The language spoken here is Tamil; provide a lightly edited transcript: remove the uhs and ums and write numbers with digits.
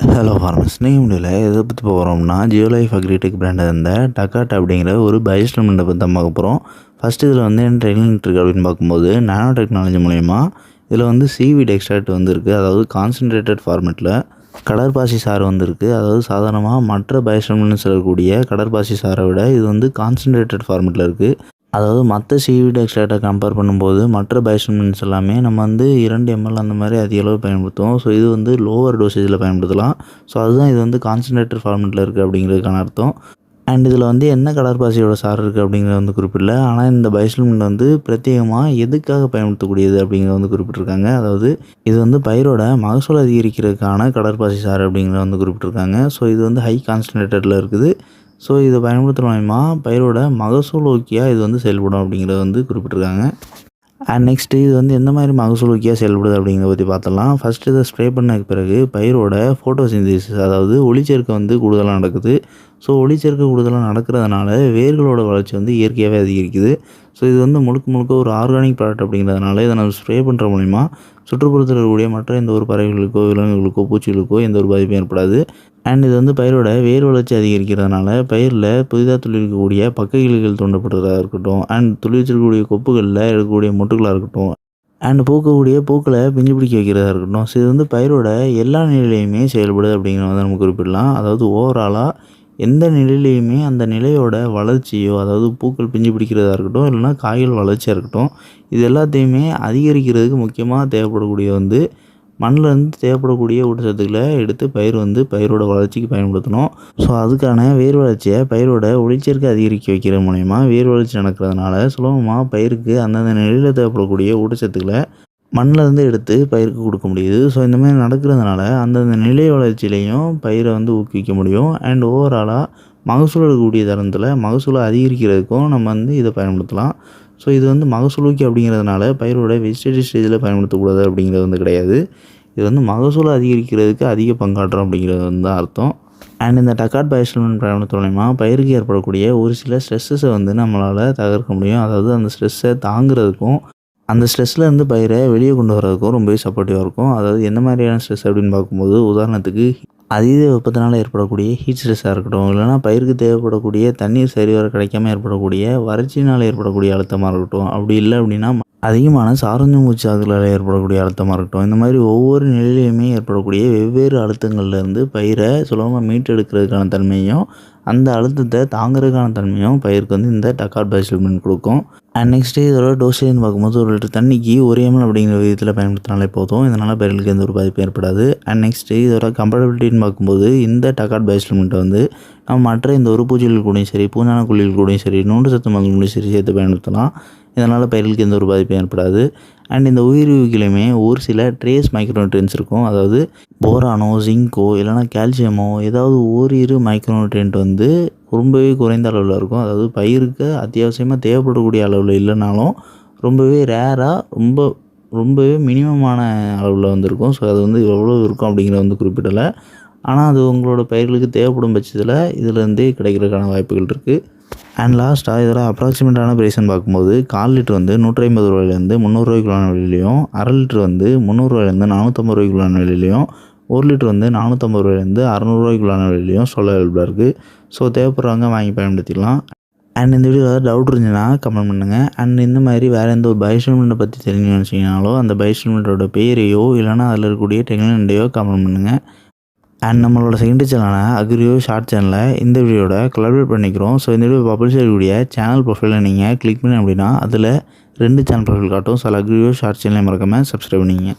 ஹலோ ஃபார்மர்ஸ், நீங்கள் முடியல எதை பற்றி போகிறோம்னா ஜியோலைஃப் அக்ரிடெக் பிராண்டை இருந்த டக்காட் அப்படிங்கிற ஒரு பயோஸ்டிமுலண்ட்டை பற்றி தான் பார்க்க போகிறோம். ஃபஸ்ட்டு இதில் வந்து என்ன ட்ரைனிங் இருக்குது அப்படின்னு பார்க்கும்போது நானோ டெக்னாலஜி மூலயமா இதில் வந்து சீவீட் எக்ஸ்ட்ராக்ட் வந்துருக்கு. அதாவது கான்சன்ட்ரேட்டட் ஃபார்மேட்டில் கடற்பாசி சாறு வந்துருக்கு. அதாவது சாதாரணமாக மற்ற பயோஸ்டிமுலண்ட்ஸ் இருக்கக்கூடிய கடற்பாசி சாரை விட இது வந்து கான்சன்ட்ரேட்டட் ஃபார்மேட்டில் இருக்குது. அதாவது மற்ற சீவீட் எக்ஸ்ட்ராக்டை கம்பேர் பண்ணும்போது மற்ற பயோஸ்டிமுலண்ட்ஸ் எல்லாமே நம்ம வந்து 2 ml அந்த மாதிரி அதிக அளவு பயன்படுத்துவோம். ஸோ இது வந்து லோவர் டோசேஜில் பயன்படுத்தலாம். ஸோ அதுதான் இது வந்து கான்சன்ட்ரேட்டட் ஃபார்மேட்டில் இருக்குது அப்படிங்கிறதுக்கான அர்த்தம். அண்ட் இதில் வந்து என்ன கடற்பாசியோட சாறு இருக்குது அப்படிங்கிறது வந்து குறிப்பிடல. ஆனால் இந்த பயோஸ்டிமுலண்ட் வந்து பிரத்யேகமாக எதுக்காக பயன்படுத்தக்கூடியது அப்படிங்கிறத வந்து குறிப்பிட்டிருக்காங்க. அதாவது இது வந்து பயிரோட மகசூல் அதிகரிக்கிறதுக்கான கடற்பாசி சாறு அப்படிங்கிறத வந்து குறிப்பிட்டிருக்காங்க. ஸோ இது வந்து ஹை கான்சன்ட்ரேட்டடில் இருக்குது. ஸோ இதை பயன்படுத்துகிற மூலமா பயிரோட மகசூல் ஊக்கியாக இது வந்து செயல்படும் அப்படிங்கிறத வந்து குறிப்பிட்டிருக்காங்க. அண்ட் நெக்ஸ்ட்டு இது வந்து எந்த மாதிரி மகசூல் ஊக்கியாக செயல்படுது அப்படிங்கிறத பற்றி பார்த்தலாம். ஃபஸ்ட்டு இதை ஸ்ப்ரே பண்ணதுக்கு பிறகு பயிரோட ஃபோட்டோசிந்தசிஸ், அதாவது ஒளிச்சேர்க்கை வந்து கூடுதலாக நடக்குது. ஸோ ஒளிச்சேர்க்கை கூடுதலாக நடக்கிறதுனால வேர்களோட வளர்ச்சி வந்து இயற்கையாகவே அதிகரிக்குது. ஸோ இது வந்து முழுக்க ஒரு ஆர்கானிக் ப்ராடக்ட் அப்படிங்கிறதுனால இதை நம்ம ஸ்ப்ரே பண்ணுற மூலிமா சுற்றுப்புறத்தில் இருக்கக்கூடிய மற்ற எந்த ஒரு பறவைகளுக்கோ விலங்குகளுக்கோ பூச்சிகளுக்கோ எந்த ஒரு பாதிப்பும் ஏற்படாது. அண்ட் இது வந்து பயிரோட வேர் வளர்ச்சி அதிகரிக்கிறதுனால பயிரில் புதிதாக துளிர்க்கக்கூடிய பக்க இலைகள் தூண்டப்படுறதா இருக்கட்டும், அண்ட் துளிர்ச்சிருக்கக்கூடிய கொப்புகளில் இருக்கக்கூடிய மொட்டுகளாக இருக்கட்டும், அண்ட் பூக்கக்கூடிய பூக்களை பிஞ்சு பிடிக்க வைக்கிறதா இருக்கட்டும். ஸோ இது வந்து பயிரோட எல்லா நிலையிலையுமே செயல்படுது அப்படிங்கிறத நம்ம குறிப்பிடலாம். அதாவது ஓவராலாக எந்த நிலையிலையுமே அந்த நிலையோட வளர்ச்சியோ, அதாவது பூக்கள் பிஞ்சு பிடிக்கிறதா இருக்கட்டும், இல்லைனா காய்கள் வளர்ச்சியாக இருக்கட்டும், இது எல்லாத்தையுமே அதிகரிக்கிறதுக்கு முக்கியமாக தேவைப்படக்கூடிய வந்து மண்ணிலேருந்து தேவைப்படக்கூடிய ஊட்டச்சத்துக்களை எடுத்து பயிர் வந்து பயிரோட வளர்ச்சிக்கு பயன்படுத்தணும். ஸோ அதுக்கான வேர் வளர்ச்சியை பயிரோட ஒளிச்சேர்க்கை அதிகரிக்க வைக்கிற மூலயமா வேர் வளர்ச்சி நடக்கிறதுனால சுலபமாக பயிருக்கு அந்தந்த நிலையில் தேவைப்படக்கூடிய ஊட்டச்சத்துக்களை மண்ணிலேருந்து எடுத்து பயிருக்கு கொடுக்க முடியுது. ஸோ இந்த மாதிரி நடக்கிறதுனால அந்தந்த நிலை வளர்ச்சியிலையும் பயிரை வந்து ஊக்குவிக்க முடியும். அண்ட் ஓவராலாக மகசூல் எடுக்கக்கூடிய தருணத்தில் மகசூலை அதிகரிக்கிறதுக்கும் நம்ம வந்து இதை பயன்படுத்தலாம். ஸோ இது வந்து மகசூல் ஊக்கி அப்படிங்கிறதுனால பயிரோட வெஜிடேட்டிவ் ஸ்டேஜில் பயன்படுத்தக்கூடாது அப்படிங்கிறது வந்து கிடையாது. இது வந்து மகசூலை அதிகரிக்கிறதுக்கு அதிக பங்காற்றும் அப்படிங்கிறது வந்து அர்த்தம். அண்ட் இந்த டக்காட் பயோஸ்டிமுலண்ட் பயன்படுத்தும் மூலமா பயிருக்கு ஏற்படக்கூடிய ஒரு சில ஸ்ட்ரெஸ்ஸஸை வந்து நம்மளால் தவிர்க்க முடியும். அதாவது அந்த ஸ்ட்ரெஸ்ஸை தாங்கிறதுக்கும் அந்த ஸ்ட்ரெஸ்லேருந்து பயிரை வெளியே கொண்டு வரதுக்கும் ரொம்பவே சப்போர்ட்டிவாக இருக்கும். அதாவது எந்த மாதிரியான ஸ்ட்ரெஸ் அப்படின்னு பார்க்கும்போது, உதாரணத்துக்கு அதீத வெப்பத்தினால் ஏற்படக்கூடிய ஹீட் ஸ்ட்ரெஸ்ஸாக இருக்கட்டும், இல்லைனா பயிருக்கு தேவைப்படக்கூடிய தண்ணீர் சரிவர கிடைக்காம ஏற்படக்கூடிய வறட்சினால் ஏற்படக்கூடிய அழுத்தமாக இருக்கட்டும், அப்படி இல்லை அப்படின்னா அதிகமான சாரஞ்சு மூச்சாக்களால் ஏற்படக்கூடிய அழுத்தமாக இருக்கட்டும், இந்த மாதிரி ஒவ்வொரு நிலையிலையுமே ஏற்படக்கூடிய வெவ்வேறு அழுத்தங்கள்லேருந்து பயிரை சுலபமாக மீட்டெடுக்கிறதுக்கான தன்மையும் அந்த அழுத்தத்தை தாங்கிறதுக்கான தன்மையும் பயிருக்கு வந்து இந்த டக்காட் பயோஸ்டிமுலண்ட் கொடுக்கும். அண்ட் நெக்ஸ்ட்டு இதோட டோசேஜ்னு பார்க்கும்போது 1 லிட்டர் தண்ணிக்கு 1 ml அப்படிங்கிற விதத்தில் பயன்படுத்தினாலே போதும். இதனால் பயிர்களுக்கு எந்த ஒரு பாதிப்பும் ஏற்படாது. அண்ட் நெக்ஸ்ட்டு இதோட கம்பேட்டபிலிட்டின்னு பார்க்கும்போது இந்த டக்காட் பயோஸ்டிமுலண்ட்டை வந்து நம்ம மற்ற இந்த ஒரு பூச்சிகள் கூடயும் சரி, பூஞ்சான குழிகள் கூடயும் சரி, நூண்டு சத்து மருந்து கூடயும் சரி சேர்த்து பயன்படுத்தலாம். இதனால் பயிர்களுக்கு எந்த ஒரு பாதிப்பும் ஏற்படாது. அண்ட் இந்த உயிரிவுகளுமே ஒரு சில ட்ரேஸ் மைக்ரோநியூட்ரியன்ஸ் இருக்கும். அதாவது போரானோ, ஜிங்கோ, இல்லைனா கால்சியமோ ஏதாவது ஓரிரு மைக்ரோநியூட்ரியன்ட் வந்து ரொம்பவே குறைந்த அளவில் இருக்கும். அதாவது பயிருக்கு அத்தியாவசியமாக தேவைப்படக்கூடிய அளவில் இல்லைனாலும் ரொம்பவே ரேராக ரொம்பவே மினிமமான அளவில் வந்துருக்கும். ஸோ அது வந்து எவ்வளோ இருக்கும் அப்படிங்கிறத வந்து குறிப்பிடலை. ஆனால் அது உங்களோட பயிர்களுக்கு தேவைப்படும் பட்சத்தில் இதிலேருந்தே கிடைக்கிறதுக்கான வாய்ப்புகள் இருக்குது. அண்ட் லாஸ்ட்டாக இதோட அப்ராக்சிமேட்டான ப்ரைஸ்ன்னு பார்க்கும்போது 1/4 லிட்டர் வந்து 150 ரூபாயிலேருந்து 300 ரூபாய்க்குள்ளான விலையிலையும், 1/2 லிட்டர் வந்து 300 ரூபாயிலேருந்து 450 ரூபாய்க்குள்ளான விலையிலையும், 1 லிட்டர் வந்து 450 ரூபாயிலேருந்து 600 ரூபாய்க்குள்ளான விலையிலையும் அவைலபிளாக இருக்குது. ஸோ தேவைப்படுறவங்க வாங்கி பயன்படுத்திக்கலாம். அண்ட் இந்த வீடியோ ஏதாவது டவுட் இருந்துச்சுன்னா கமெண்ட் பண்ணுங்கள். அண்ட் இந்த மாதிரி வேறு எந்த ஒரு பயோஸ்டிமுலண்ட்டை பற்றி தெரிஞ்சுக்கணும்னு நினச்சிங்கனாலோ அந்த பயோஸ்டிமுலண்ட்டோட பேரையோ இல்லைனா அதில் இருக்கக்கூடிய டெக்னாலஜியோ கமெண்ட் பண்ணுங்கள். அண்ட் நம்மளோட செகண்டரி சேனலான அக்ரியோ ஷார்ட் சேனலில் இந்த வீடியோட கொலாபரேட் பண்ணிக்கிறோம். ஸோ இந்த வீடியோ பப்ளிஷ் ஆகக்கூடிய சேனல் ப்ரொஃபைலை நீங்கள் கிளிக் பண்ணி அப்படின்னா அதில் 2 சேனல் ப்ரொஃபைல் காட்டும். ஸோ அக்ரியோ ஷார்ட் சேனலை மறக்காமல் சப்ஸ்கிரைப் பண்ணிங்க.